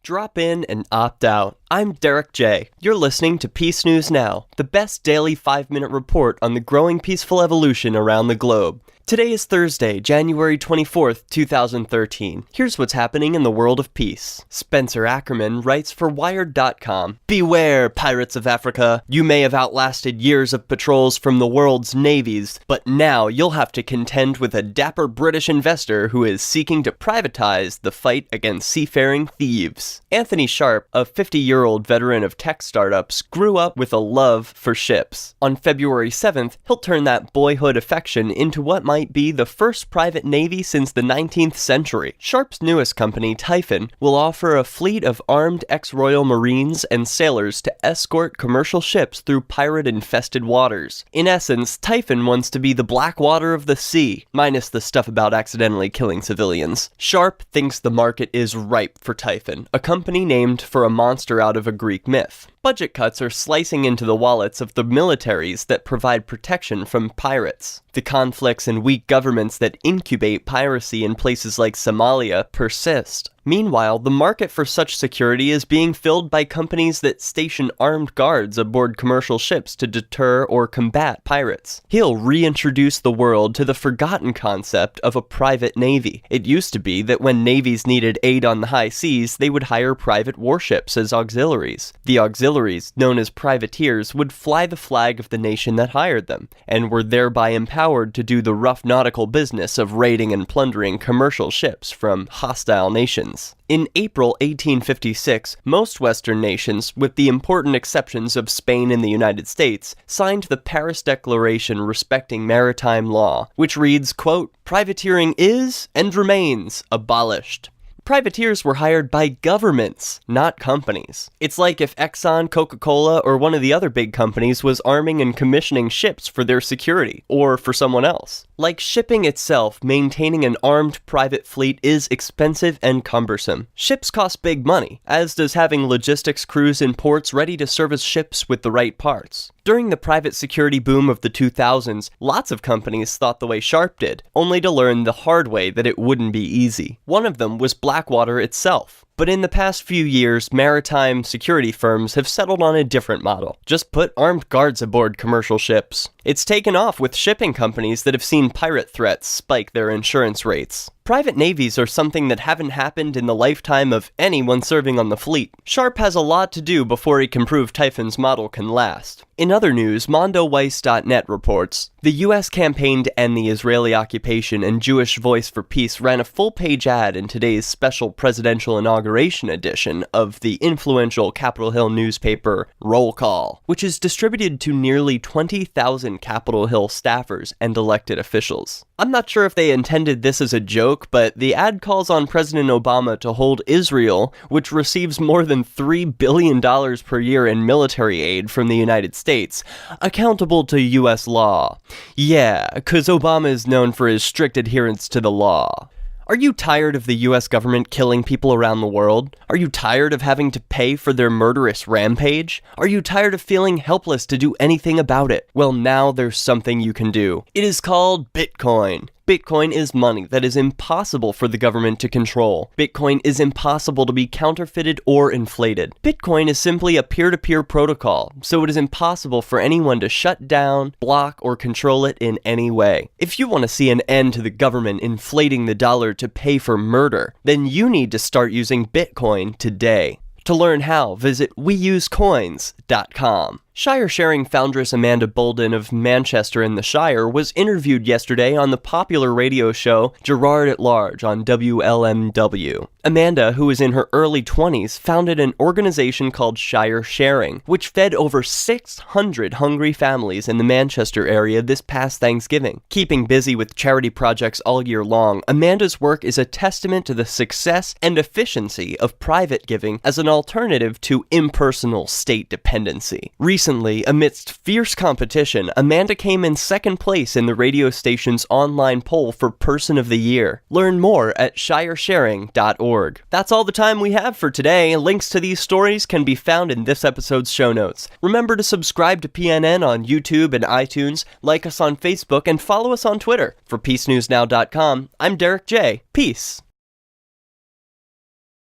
Drop in and opt out. I'm Derek J. You're listening to Peace News Now, the best daily 5-minute report on the growing peaceful evolution around the globe. Today is Thursday, January 24th, 2013. Here's what's happening in the world of peace. Spencer Ackerman writes for Wired.com. Beware, pirates of Africa. You may have outlasted years of patrols from the world's navies, but now you'll have to contend with a dapper British investor who is seeking to privatize the fight against seafaring thieves. Anthony Sharp, a 50-year-old veteran of tech startups, grew up with a love for ships. On February 7th, he'll turn that boyhood affection into what might be the first private navy since the 19th century. Sharp's newest company, Typhon, will offer a fleet of armed ex-Royal Marines and sailors to escort commercial ships through pirate-infested waters. In essence, Typhon wants to be the Blackwater of the sea, minus the stuff about accidentally killing civilians. Sharp thinks the market is ripe for Typhon, a company named for a monster out of a Greek myth. Budget cuts are slicing into the wallets of the militaries that provide protection from pirates. The conflicts and weak governments that incubate piracy in places like Somalia persist. Meanwhile, the market for such security is being filled by companies that station armed guards aboard commercial ships to deter or combat pirates. He'll reintroduce the world to the forgotten concept of a private navy. It used to be that when navies needed aid on the high seas, they would hire private warships as auxiliaries. The auxiliaries, known as privateers, would fly the flag of the nation that hired them, and were thereby empowered to do the rough nautical business of raiding and plundering commercial ships from hostile nations. In April 1856, most Western nations, with the important exceptions of Spain and the United States, signed the Paris Declaration respecting maritime law, which reads, quote, "Privateering is and remains abolished." Privateers were hired by governments, not companies. It's like if Exxon, Coca-Cola, or one of the other big companies was arming and commissioning ships for their security, or for someone else. Like shipping itself, maintaining an armed private fleet is expensive and cumbersome. Ships cost big money, as does having logistics crews in ports ready to service ships with the right parts. During the private security boom of the 2000s, lots of companies thought the way Sharp did, only to learn the hard way that it wouldn't be easy. One of them was Blackwater itself. But in the past few years, maritime security firms have settled on a different model. Just put armed guards aboard commercial ships. It's taken off with shipping companies that have seen pirate threats spike their insurance rates. Private navies are something that haven't happened in the lifetime of anyone serving on the fleet. Sharp has a lot to do before he can prove Typhon's model can last. In other news, MondoWeiss.net reports, the U.S. campaign to end the Israeli occupation and Jewish Voice for Peace ran a full-page ad in today's special presidential inauguration edition of the influential Capitol Hill newspaper Roll Call, which is distributed to nearly 20,000 Capitol Hill staffers and elected officials. I'm not sure if they intended this as a joke, but the ad calls on President Obama to hold Israel, which receives more than $3 billion per year in military aid from the United States, accountable to U.S. law. Yeah, because Obama is known for his strict adherence to the law. Are you tired of the U.S. government killing people around the world? Are you tired of having to pay for their murderous rampage? Are you tired of feeling helpless to do anything about it? Well, now there's something you can do. It is called Bitcoin. Bitcoin is money that is impossible for the government to control. Bitcoin is impossible to be counterfeited or inflated. Bitcoin is simply a peer-to-peer protocol, so it is impossible for anyone to shut down, block, or control it in any way. If you want to see an end to the government inflating the dollar to pay for murder, then you need to start using Bitcoin today. To learn how, visit weusecoins.com. Shire Sharing foundress Amanda Bolden of Manchester in the Shire was interviewed yesterday on the popular radio show Gerard at Large on WLMW. Amanda, who is in her early 20s, founded an organization called Shire Sharing, which fed over 600 hungry families in the Manchester area this past Thanksgiving. Keeping busy with charity projects all year long, Amanda's work is a testament to the success and efficiency of private giving as an alternative to impersonal state dependency. Recently, amidst fierce competition, Amanda came in second place in the radio station's online poll for Person of the Year. Learn more at shiresharing.org. That's all the time we have for today. Links to these stories can be found in this episode's show notes. Remember to subscribe to PNN on YouTube and iTunes, like us on Facebook, and follow us on Twitter. For PeaceNewsNow.com, I'm Derek J. Peace.